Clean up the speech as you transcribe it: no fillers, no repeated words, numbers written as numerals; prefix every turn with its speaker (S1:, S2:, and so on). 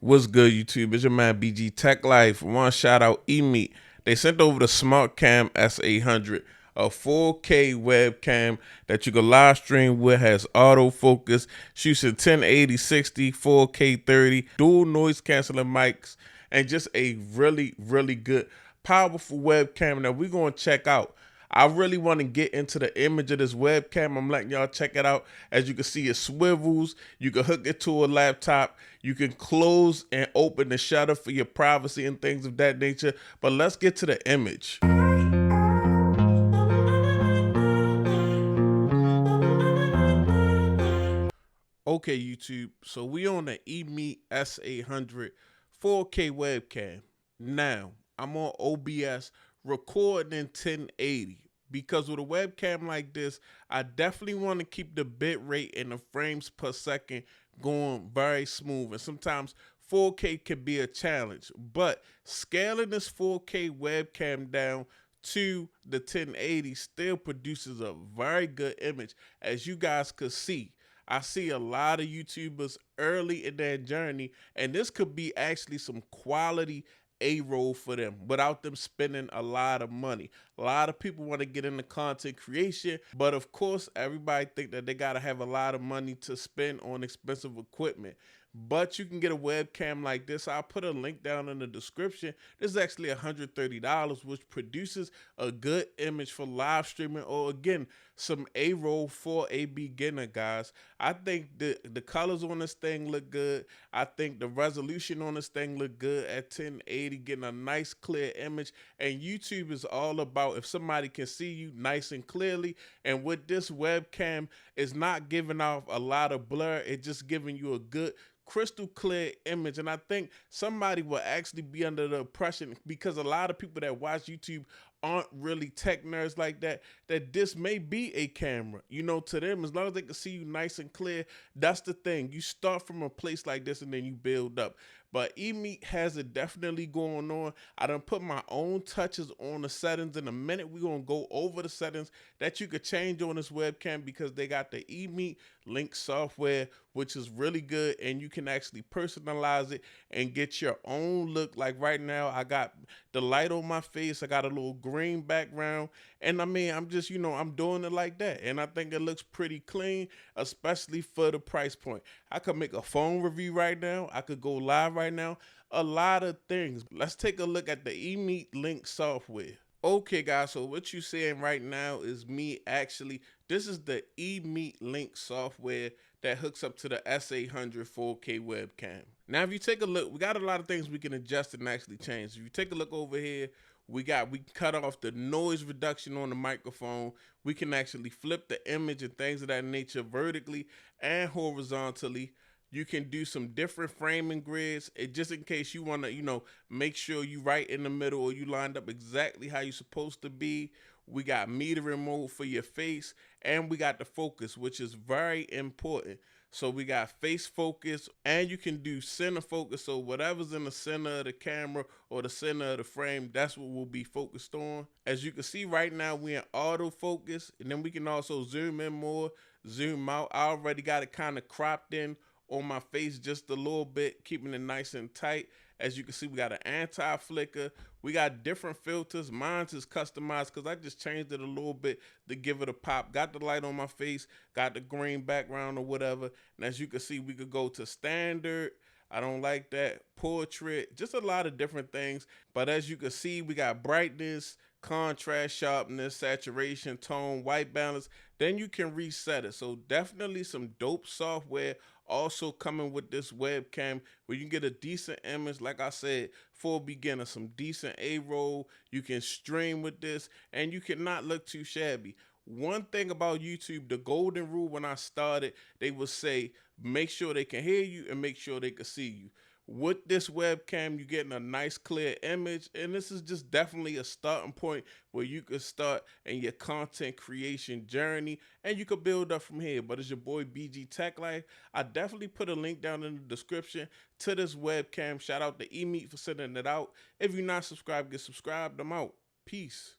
S1: What's good, YouTube? It's your man BG Tech Life. One shout out Emeet. They sent over the SmartCam S800, a 4K webcam that you can live stream with, has autofocus, shoots in 1080, 60, 4K 30, dual noise canceling mics, and just a really good, powerful webcam that we're going to check out. I really want to get into the image of this webcam. I'm letting y'all check it out. As you can see, it swivels. You can hook it to a laptop. You can close and open the shutter for your privacy and things of that nature. But let's get to the image. Okay, YouTube. So we on the Emeet S800 4K webcam. Now, I'm on OBS recording in 1080. Because with a webcam like this, I definitely want to keep the bit rate and the frames per second going very smooth. And sometimes 4K can be a challenge. But scaling this 4K webcam down to the 1080 still produces a very good image, as you guys could see. I see a lot of YouTubers early in their journey, and this could be actually some quality A-roll for them without them spending a lot of money. A lot of people want to get into content creation, but of course, everybody think that they got to have a lot of money to spend on expensive equipment. But you can get a webcam like this. I'll put a link down in the description. This is actually $130, which produces a good image for live streaming, or again, some A-roll for a beginner, guys. I think the colors on this thing look good. I think the resolution on this thing look good at 1080, getting a nice clear image. And YouTube is all about if somebody can see you nice and clearly. And with this webcam, it's not giving off a lot of blur. It's just giving you a good crystal clear image. And I think somebody will actually be under the impression, because a lot of people that watch YouTube aren't really tech nerds like that, that this may be a camera. You know, to them, as long as they can see you nice and clear, that's the thing. You start from a place like this and then you build up. But Emeet has it definitely going on. I done put my own touches on the settings. In a minute, we're going to go over the settings that you could change on this webcam, because they got the Emeet Link software, which is really good, and you can actually personalize it and get your own look. Like right now, I got the light on my face. I got a little green background, and I mean, I'm just, I'm doing it like that, and I think it looks pretty clean, especially for the price point. I could make a phone review right now. I could go live right now. A lot of things. Let's take a look at the Emeet Link software. Okay, guys, so what you're seeing right now is me actually, this is the Emeet Link software that hooks up to the S800 4K webcam. Now, if you take a look, we got a lot of things we can adjust and actually change. If you take a look over here, we cut off the noise reduction on the microphone. We can actually flip the image and things of that nature vertically and horizontally. You can do some different framing grids, just in case you want to, make sure you right in the middle or you lined up exactly how you're supposed to be. We got metering mode for your face, and we got the focus, which is very important. So we got face focus, and you can do center focus. So whatever's in the center of the camera or the center of the frame, that's what we'll be focused on. As you can see right now, we're in autofocus, and then we can also zoom in more, zoom out. I already got it kind of cropped in on my face just a little bit, keeping it nice and tight. As you can see, we got an anti-flicker. We got different filters. Mine's is customized because I just changed it a little bit to give it a pop. Got the light on my face, got the green background or whatever. And as you can see, we could go to standard. I don't like that. Portrait, just a lot of different things. But as you can see, we got brightness, contrast, sharpness, saturation, tone, white balance. Then you can reset it. So definitely some dope software also coming with this webcam, where you can get a decent image, like I said, for a beginner, some decent A-roll. You can stream with this, and you cannot look too shabby. One thing about YouTube, the golden rule when I started, they would say, make sure they can hear you and make sure they can see you. With this webcam, you're getting a nice clear image, and this is just definitely a starting point where you can start in your content creation journey, and you can build up from here. But it's your boy BG Tech Life. I definitely put a link down in the description to this webcam. Shout out to Emeet for sending it out. If you're not subscribed, get subscribed. I'm out. Peace.